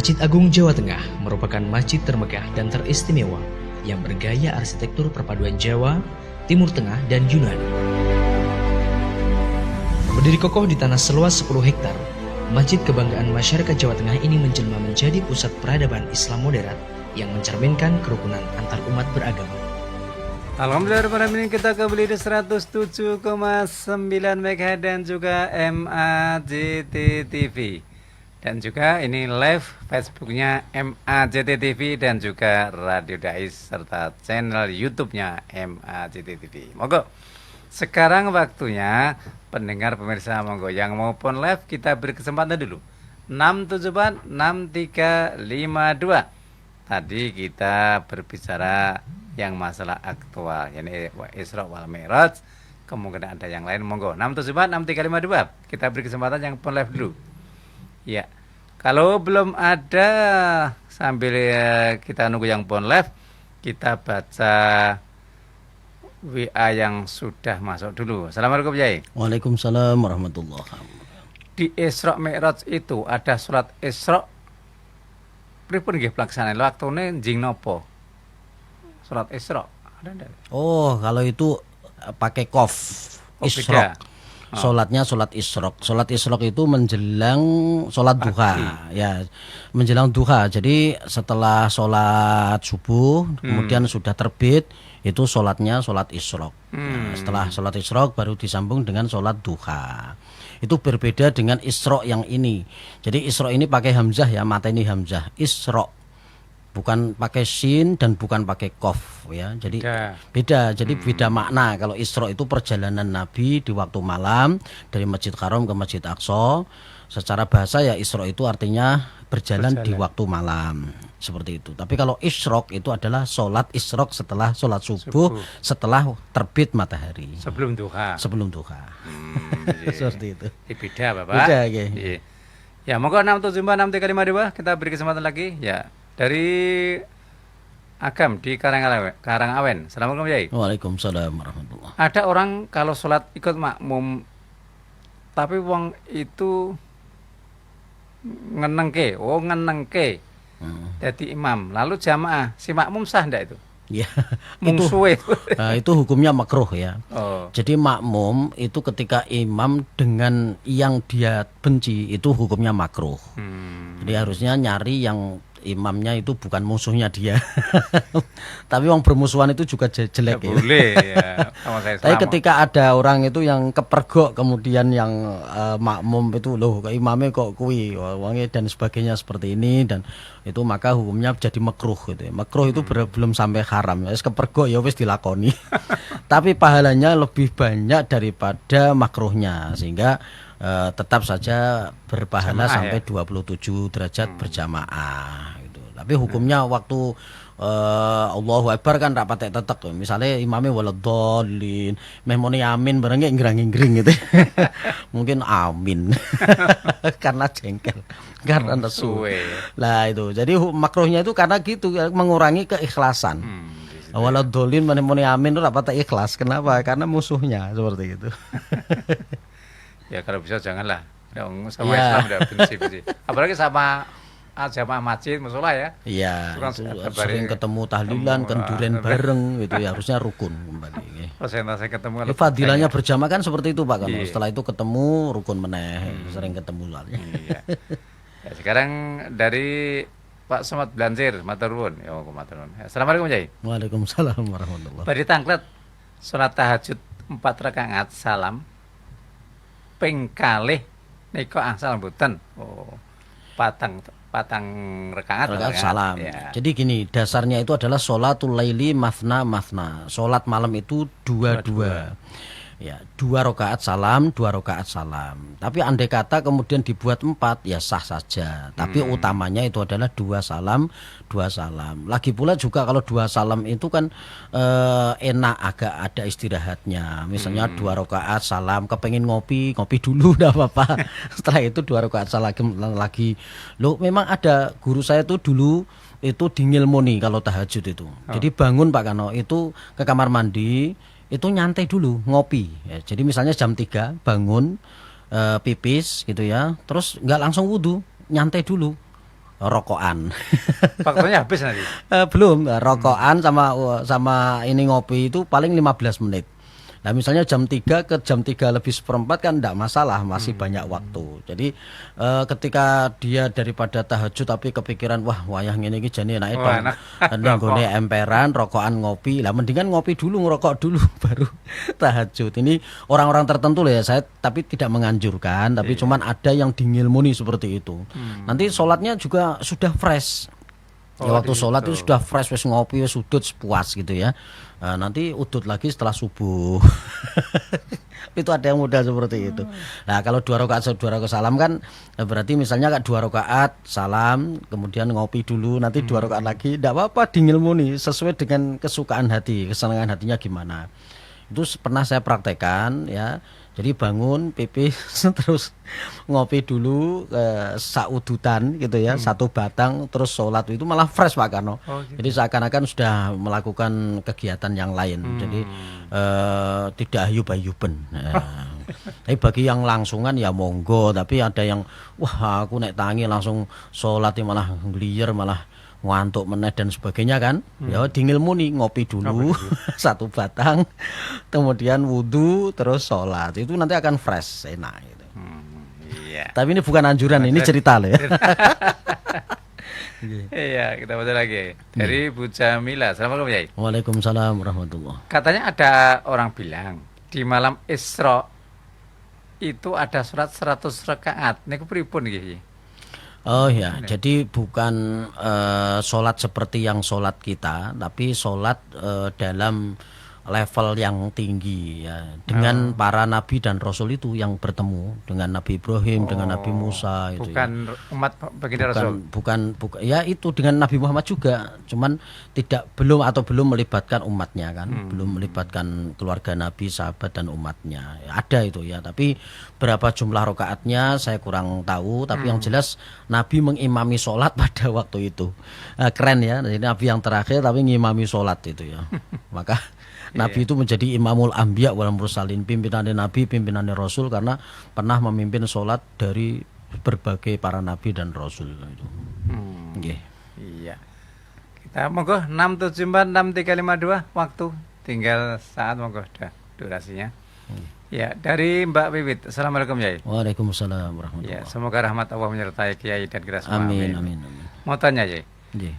Masjid Agung Jawa Tengah merupakan masjid termegah dan teristimewa yang bergaya arsitektur perpaduan Jawa, Timur Tengah, dan Yunani. Berdiri kokoh di tanah seluas 10 hektar, masjid kebanggaan masyarakat Jawa Tengah ini menjelma menjadi pusat peradaban Islam modern yang mencerminkan kerukunan antar umat beragama. Alhamdulillah, kita kembali di 107,9 MHz dan juga MAJT TV. Dan juga ini live Facebooknya MAJT TV dan juga Radio Dais serta channel YouTube-nya MAJT TV. Monggo, sekarang waktunya pendengar pemirsa, monggo yang mau pun live kita beri kesempatan dulu. 674 6352. Tadi kita berbicara yang masalah aktual, yakni Isra wal Mi'raj. Kemungkinan ada yang lain, monggo 674 6352. Kita beri kesempatan yang pun live dulu. Ya, kalau belum ada, sambil kita nunggu yang pun live, kita baca WA yang sudah masuk dulu. Assalamualaikum Yai. Waalaikumsalam warahmatullahi wabarakatuh. Di Isra Mi'raj itu ada sholat Isra. Pripun nggih pelaksanaan waktune njing napa? Sholat Isra ada ndak? Oh, kalau itu pakai qaf. Isra. Sholatnya sholat isrok. Sholat isrok itu menjelang sholat duha, ya, menjelang duha. Jadi setelah sholat subuh, kemudian sudah terbit, itu sholatnya sholat isrok. Nah, setelah sholat isrok baru disambung dengan sholat duha. Itu berbeda dengan isrok yang ini. Jadi isrok ini pakai hamzah, ya, mata ini hamzah. Isrok. Bukan pakai sin dan bukan pakai qaf, ya. Jadi beda. Jadi beda makna. Kalau Isra itu perjalanan Nabi di waktu malam dari Masjid Haram ke Masjid Aqsa. Secara bahasa ya Isra itu artinya berjalan di waktu malam, seperti itu. Tapi kalau Isrok itu adalah sholat Isrok setelah sholat subuh, setelah terbit matahari. Sebelum duha. Sebelum duha. Seperti itu. Beda, Bapak. Beda, okay. Ya, monggo 674 6352 kita beri kesempatan lagi, ya. Dari Agam di Karangawen. Assalamualaikum Yai. Waalaikumsalam warahmatullahi. Ada orang kalau sholat ikut makmum, tapi wong itu ngenengke, jadi imam. Lalu jamaah, si makmum sah ndak itu? Ya, Mungsuwe. Itu hukumnya makruh, ya. Oh. Jadi makmum itu ketika imam dengan yang dia benci itu hukumnya makruh. Jadi harusnya nyari yang imamnya itu bukan musuhnya dia. Tapi wong bermusuhan itu juga jelek ya. Boleh ya. Sama saya Tapi selama. ketika ada orang itu yang kepergok kemudian yang makmum itu loh imamnya kok kuwi wonge dan sebagainya seperti ini dan itu maka hukumnya jadi makruh gitu ya. Makruh itu belum sampai haram. Wis kepergok ya wis dilakoni. Tapi pahalanya lebih banyak daripada makruhnya sehingga tetap saja berpahala Jamaah sampai ya? 27 derajat berjamaah gitu. Tapi hukumnya waktu Allahu Akbar kan rak patek tetek. Misalnya imamnya waladhdallin, meh muni amin bareng ngrang-ngrang gitu. Mungkin amin. Karena jengkel, karena nesu. Suwe. Lah itu. Jadi makruhnya itu karena gitu mengurangi keikhlasan. Di situ. Waladhdallin muni amin itu rak patek ikhlas. Kenapa? Karena musuhnya seperti itu. Ya kalau bisa janganlah. Sama Ya. Islam udah prinsip sih. Apalagi sama jamaah masjid musola ya. Iya, Itu kan itu kabarnya sering ketemu tahlilan, kenduren bareng gitu ya, harusnya rukun kembali. Persentase ketemu Ini fadilahnya berjamaah kan seperti itu Pak Kano. Iya. Setelah itu ketemu rukun meneh, sering ketemu lagi. Iya. Ya, sekarang dari Pak Somad Blansir, matur nuwun. Ya, matur nuwun. Assalamualaikum Yai. Waalaikumsalam warahmatullahi. Bari tanglet salat tahajud 4 rakaat salam ping kalih nika angsal mboten. Oh. Patang rakaat Rakaat salam. Ya. Jadi gini, dasarnya itu adalah sholatul laili mathna mathna. Sholat malam itu dua-dua. Ya, 2 rakaat salam, 2 rakaat salam. Tapi andai kata kemudian dibuat 4 ya sah saja. Tapi utamanya itu adalah 2 salam, 2 salam. Lagi pula juga kalau 2 salam itu kan enak agak ada istirahatnya. Misalnya 2 rakaat salam, kepengen ngopi, ngopi dulu enggak apa-apa. Setelah itu 2 rakaat salam lagi. Loh, memang ada guru saya tuh dulu itu di Ngilmoni kalau tahajud itu. Jadi bangun Pak Kano itu ke kamar mandi itu nyantai dulu ngopi ya. Jadi misalnya jam 3 bangun pipis gitu ya, terus nggak langsung wudhu, nyantai dulu rokokan. Waktunya habis nanti. Belum rokokan sama ini ngopi itu paling 15 menit. Nah misalnya jam 3 ke jam 3 lebih seperempat kan enggak masalah, masih banyak waktu. Jadi ketika dia daripada tahajud tapi kepikiran wah wayah ngene iki jane enake Wah, dong. enak. Nggone emperan, rokokan ngopi. Lah mendingan ngopi dulu, ngerokok dulu baru tahajud. Ini orang-orang tertentu loh ya, saya tapi tidak menganjurkan, tapi cuman ada yang dingilmuni seperti itu. Nanti sholatnya juga sudah fresh. Ya waktu sholat itu sudah fresh, wis ngopi, wis udut puas gitu ya. Nanti udut lagi setelah subuh. Itu ada yang mudah seperti itu. Nah kalau 2 rakaat salam kan berarti misalnya 2 rakaat salam, kemudian ngopi dulu, nanti 2 rakaat lagi, tidak apa-apa dingilmuni sesuai dengan kesukaan hati, kesenangan hatinya gimana. Itu pernah saya praktekkan ya. Jadi bangun pipis terus ngopi dulu saudutan gitu ya, 1 batang terus sholat itu malah fresh Pak Kano. Oh, gitu. Jadi seakan-akan sudah melakukan kegiatan yang lain. Jadi tidak ayub-ayuben. Tapi bagi yang langsungan ya monggo, tapi ada yang wah aku nek tangi langsung sholat malah ngliyer malah ngantuk meneh dan sebagainya kan. Ya dingilmuni ngopi dulu 1 batang kemudian wudhu terus sholat itu nanti akan fresh enak gitu. Iya. Tapi ini bukan anjuran, ini cerita loh ya. Iya, kita baca lagi. Dari Bu Jamila. Assalamualaikum Yai. Waalaikumsalam warahmatullahi. Katanya ada orang bilang di malam Isra itu ada surat 100 rakaat. Niku pripun iki? Oh ya, jadi bukan sholat seperti yang sholat kita, tapi sholat dalam level yang tinggi ya, dengan para nabi dan rasul itu yang bertemu dengan Nabi Ibrahim, dengan Nabi Musa itu. Bukan umat baginda Rasul. Bukan ya itu dengan Nabi Muhammad juga, cuman belum melibatkan umatnya kan, belum melibatkan keluarga Nabi, sahabat dan umatnya. Ya, ada itu ya, tapi berapa jumlah rakaatnya saya kurang tahu, tapi yang jelas Nabi mengimami sholat pada waktu itu. Keren ya, jadi Nabi yang terakhir tapi ngimami sholat itu ya. Maka Nabi itu menjadi imamul anbiya wal mursalin, pimpinannya Nabi, pimpinannya Rasul, karena pernah memimpin sholat dari berbagai para Nabi dan Rasul itu. Iya. Kita monggo 6746352 waktu tinggal saat monggo dah durasinya. Ya, dari Mbak Wiwit. Assalamualaikum Yai. Waalaikumsalam Ya, warahmatullahi. semoga rahmat Allah menyertai Kiai dan kita semua. Amin. Mau tanya Yai, Nggih.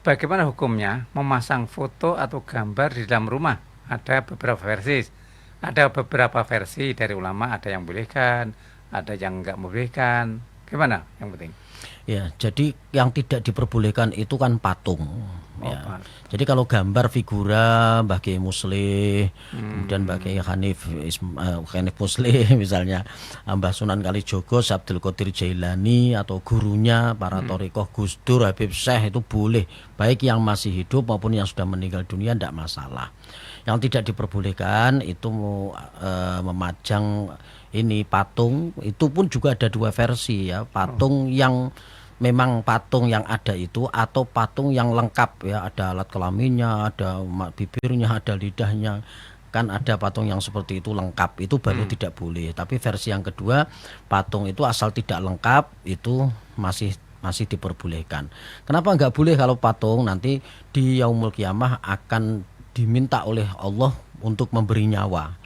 Bagaimana hukumnya memasang foto atau gambar di dalam rumah? Ada beberapa versi. Ada beberapa versi dari ulama, ada yang bolehkan, ada yang enggak membolehkan. Gimana yang penting? Ya, jadi yang tidak diperbolehkan itu kan patung. Ya. Pak. Jadi kalau gambar figura Mbah Kiai Muslih, kemudian Mbah Kiai Hanif Muslih misalnya, Mbah Sunan Kalijogo, Abdul Qadir Jailani atau gurunya para thariqah Gus Dur, Habib Syekh itu boleh, baik yang masih hidup maupun yang sudah meninggal dunia, tidak masalah. Yang tidak diperbolehkan itu memajang ini patung, itu pun juga ada dua versi ya, patung yang memang patung yang ada itu atau patung yang lengkap ya, ada alat kelaminnya, ada bibirnya, ada lidahnya, kan ada patung yang seperti itu lengkap, itu baru tidak boleh. Tapi versi yang kedua, patung itu asal tidak lengkap itu masih diperbolehkan. Kenapa nggak boleh? Kalau patung nanti di yaumul kiamah akan diminta oleh Allah untuk memberi nyawa.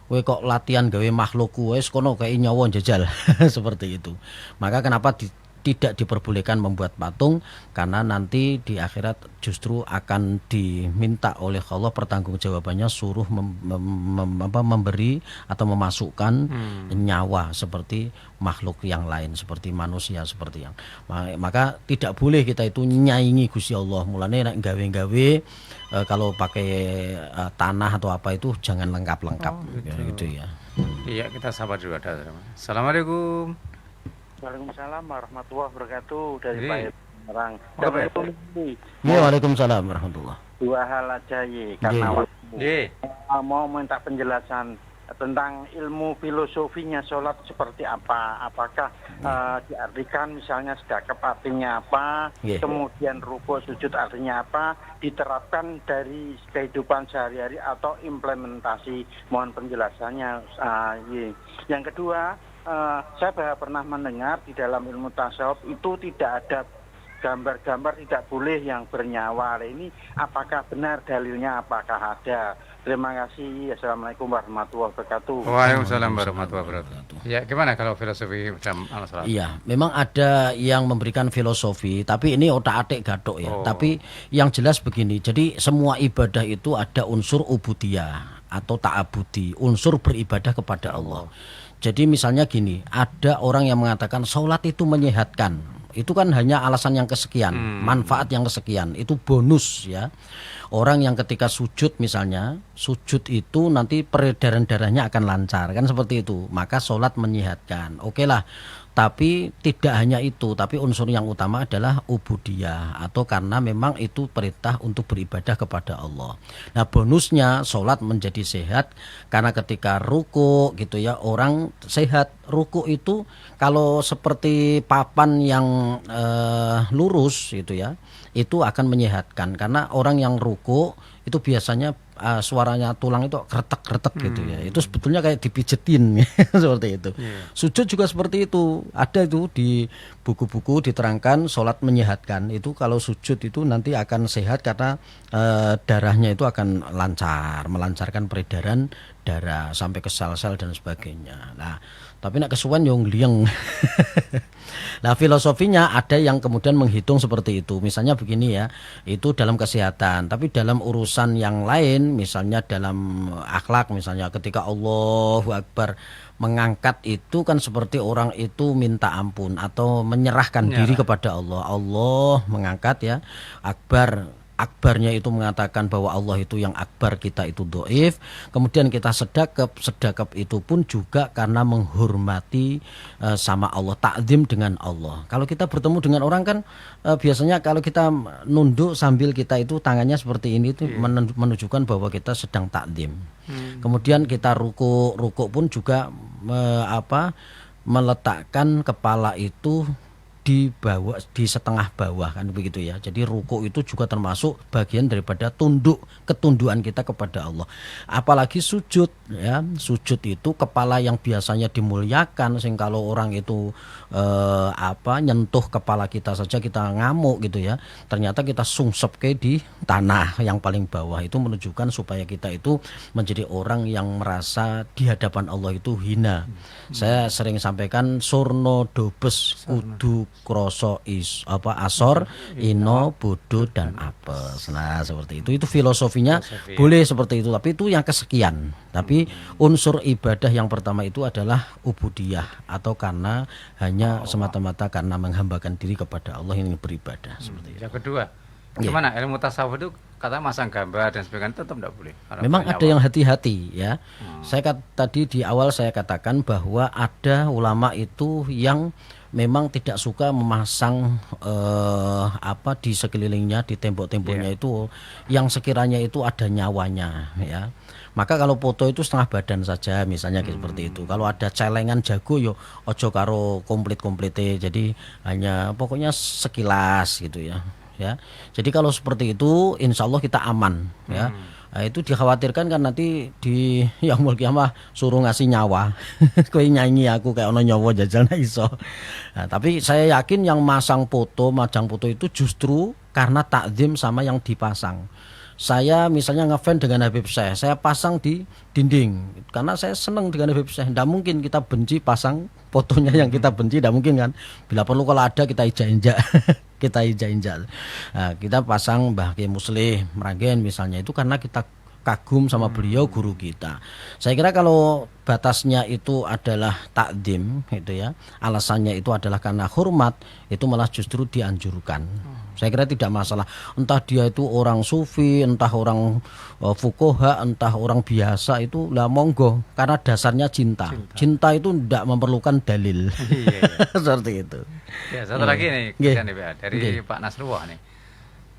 Kowe kok latihan gawe makhluk wis kono kayak nyawa jajal seperti itu. Maka kenapa tidak diperbolehkan membuat patung, karena nanti di akhirat justru akan diminta oleh Allah pertanggungjawabannya suruh memberi atau memasukkan nyawa seperti makhluk yang lain, seperti manusia, seperti yang maka tidak boleh kita itu nyaingi Gusti Allah. Mulane nek gawe-gawe kalau pakai tanah atau apa itu jangan lengkap-lengkap gitu ya. Iya, kita sabar dulu ada. Assalamualaikum. Waalaikumsalam warahmatullahi wabarakatuh dari Pak Semarang. Ya, waalaikumsalam warahmatullahi. Dua hal aja karena waktu. Mau minta penjelasan tentang ilmu filosofinya sholat seperti apa. Apakah diartikan misalnya sedekap artinya apa, kemudian ruku sujud artinya apa, diterapkan dari kehidupan sehari-hari atau implementasi. Mohon penjelasannya. Yang kedua, saya pernah mendengar di dalam ilmu tasawuf itu tidak ada gambar-gambar tidak boleh yang bernyawa. Ini apakah benar dalilnya, apakah ada? Terima kasih. Assalamualaikum warahmatullahi wabarakatuh. Waalaikumsalam warahmatullahi wabarakatuh. Ya, gimana kalau filosofi dalam al-salat? Iya, memang ada yang memberikan filosofi, tapi ini otak-atik gathuk ya. Tapi yang jelas begini, jadi semua ibadah itu ada unsur ubudiyah atau ta'abudi, unsur beribadah kepada Allah. Jadi misalnya gini, ada orang yang mengatakan sholat itu menyehatkan. Itu kan hanya alasan yang kesekian, manfaat yang kesekian, itu bonus ya. Orang yang ketika sujud misalnya, sujud itu nanti peredaran darahnya akan lancar, kan seperti itu. Maka sholat menyehatkan. Oke lah. Tapi tidak hanya itu, tapi unsur yang utama adalah ubudiyah, atau karena memang itu perintah untuk beribadah kepada Allah. Nah, bonusnya sholat menjadi sehat karena ketika ruku gitu ya, orang sehat. Ruku itu kalau seperti papan yang lurus gitu ya, itu akan menyehatkan karena orang yang ruku itu biasanya suaranya tulang itu kretek-kretek gitu ya. Itu sebetulnya kayak dipijetin seperti itu. Sujud juga seperti itu. Ada itu di buku-buku diterangkan sholat menyehatkan. Itu kalau sujud itu nanti akan sehat karena darahnya itu akan lancar, melancarkan peredaran darah sampai ke sel-sel dan sebagainya. Nah, tapi nak kesuwen yo nglieng. Nah, filosofinya ada yang kemudian menghitung seperti itu. Misalnya begini ya, itu dalam kesehatan. Tapi dalam urusan yang lain, misalnya dalam akhlak, misalnya ketika Allahu Akbar mengangkat itu kan seperti orang itu minta ampun atau menyerahkan diri kepada Allah. Allah mengangkat ya, akbarnya itu mengatakan bahwa Allah itu yang akbar, kita itu doif. Kemudian kita sedekap itu pun juga karena menghormati sama Allah, takzim dengan Allah. Kalau kita bertemu dengan orang kan biasanya kalau kita nunduk sambil kita itu tangannya seperti ini itu menunjukkan bahwa kita sedang takzim. Kemudian kita ruku pun juga meletakkan kepala itu di bawah, di setengah bawah kan begitu ya. Jadi ruku itu juga termasuk bagian daripada ketundukan kita kepada Allah. Apalagi sujud ya. Sujud itu kepala yang biasanya dimuliakan, sing kalau orang itu nyentuh kepala kita saja kita ngamuk gitu ya. Ternyata kita sungsep ke di tanah yang paling bawah, itu menunjukkan supaya kita itu menjadi orang yang merasa di hadapan Allah itu hina. Saya sering sampaikan surno dobes kudu kroso asor, ino, bodo dan apes. Nah, seperti itu. Itu filosofinya boleh seperti itu, tapi itu yang kesekian. Tapi unsur ibadah yang pertama itu adalah ubudiyah, atau karena hanya semata-mata karena menghambakan diri kepada Allah yang beribadah seperti itu. Yang kedua, bagaimana ilmu tasawuf itu kata masang gambar dan sebagainya tetap tidak boleh. Memang ada yang hati-hati ya. Tadi di awal saya katakan bahwa ada ulama itu yang memang tidak suka memasang di sekelilingnya, di tembok-temboknya itu yang sekiranya itu ada nyawanya ya. Maka kalau foto itu setengah badan saja misalnya seperti itu. Kalau ada celengan jago yo ojo karo komplit-komplite. Jadi hanya pokoknya sekilas gitu ya. Ya, jadi kalau seperti itu, insya Allah kita aman. Ya, nah, itu dikhawatirkan kan nanti di yaumul qiyamah suruh ngasih nyawa, kowe nyanyi aku kayak ono nyawa jajal nah iso. Nah, tapi saya yakin yang majang foto itu justru karena takzim sama yang dipasang. Saya misalnya ngefans dengan Habib Syekh, saya pasang di dinding karena saya senang dengan Habib Syekh. Tidak mungkin kita benci pasang fotonya yang kita benci, tidak mungkin kan. Bila perlu kalau ada kita injak-injak, Nah, kita pasang Mbah Kiai Muslih Mragen misalnya itu karena kita kagum sama beliau, guru kita. Saya kira kalau batasnya itu adalah takdim gitu ya, alasannya itu adalah karena hormat, itu malah justru dianjurkan. Saya kira tidak masalah. Entah dia itu orang sufi, entah orang fuqaha, entah orang biasa, itu lah monggo. Karena dasarnya cinta. Cinta itu tidak memerlukan dalil. Seperti itu. Ya, satu lagi nih, dari Pak Nasrullah nih.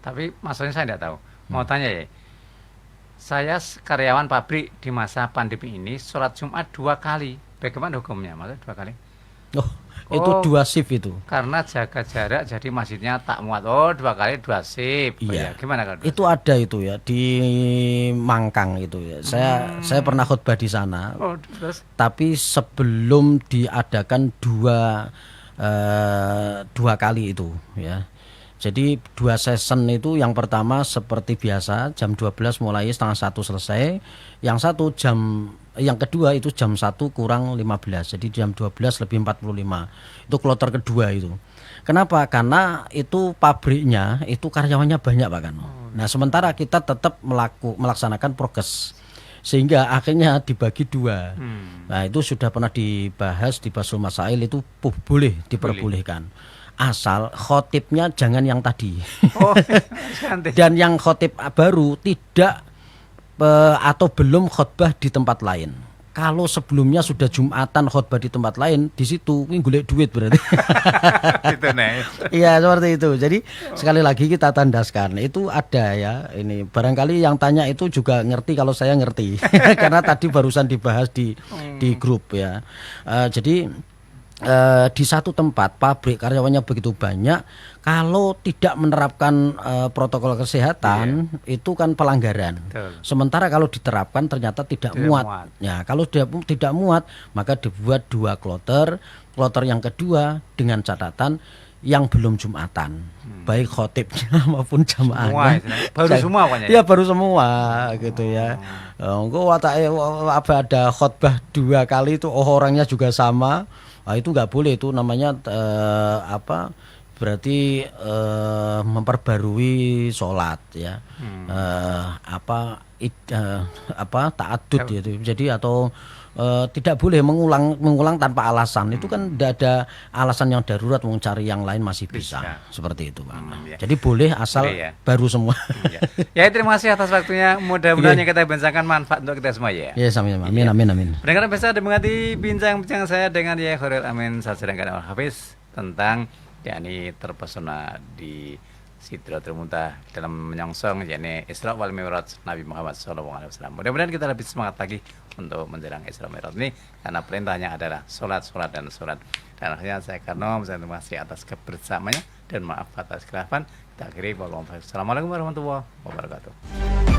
Tapi maksudnya saya tidak tahu. Mau tanya ya. Saya karyawan pabrik di masa pandemi ini sholat Jumat 2 kali. Bagaimana hukumnya? Maksudnya 2 kali? Itu 2 shift itu. Karena jaga jarak jadi masjidnya tak muat. 2 kali 2 shift. Iya. Gimana kalau itu ada itu ya di Mangkang itu ya. Saya pernah khutbah di sana. Terus? Tapi sebelum diadakan 2 kali itu ya. Jadi 2 season itu, yang pertama seperti biasa jam 12 mulai setengah 1 selesai. Yang kedua itu jam 1 kurang 15. Jadi jam 12 lebih 45. Itu kloter kedua itu. Kenapa? Karena itu pabriknya itu karyawannya banyak Pak Kano. Nah, sementara kita tetap melaksanakan prokes. Sehingga akhirnya dibagi 2. Nah, itu sudah pernah dibahas di Basul Masail, itu boleh diperbolehkan. Asal khotibnya jangan yang tadi. Dan yang khotib baru tidak atau belum khutbah di tempat lain. Kalau sebelumnya sudah Jumatan khutbah di tempat lain, di situ golek duit berarti. Iya, seperti itu. Jadi sekali lagi kita tandaskan itu ada ya. Ini barangkali yang tanya itu juga ngerti kalau saya ngerti. Karena tadi barusan dibahas di grup ya. Jadi di satu tempat pabrik karyawannya begitu banyak, kalau tidak menerapkan protokol kesehatan itu kan pelanggaran. Sementara kalau diterapkan ternyata tidak muat. Ya, kalau tidak muat maka dibuat 2 kloter. Kloter yang kedua dengan catatan yang belum Jumatan, baik khotibnya maupun jamaahnya. Baru semua pokoknya. Ya baru semua gitu ya. Engko apa ada khutbah 2 kali itu orangnya juga sama. Itu nggak boleh, itu namanya berarti memperbarui sholat ya. Ta'addud gitu. Jadi atau tidak boleh mengulang tanpa alasan. Itu kan tidak ada alasan yang darurat, mau cari yang lain masih bisa. Seperti itu Pak. Ya. Jadi boleh asal baru semua. Ya, terima kasih atas waktunya. Mudah-mudahan yang kita bincangkan manfaat untuk kita semua ya. Ya, sama-sama. Amin. Pendengar bisa mengerti bincang-bincang saya dengan Yai Khairil Amin Sadsedangkan Al-Hafiz tentang yakni terpesona di Sidratul Muntaha dalam menyongsong yakni Isra wal Mi'raj Nabi Muhammad SAW. Mudah-mudahan kita lebih semangat lagi untuk menjelang Isra Mi'raj ini, karena perintahnya adalah sholat. Dan akhirnya saya Karno terima kasih atas kebersamaannya dan maaf atas khilafan. Kita akhiri. Wassalamualaikum warahmatullahi wabarakatuh.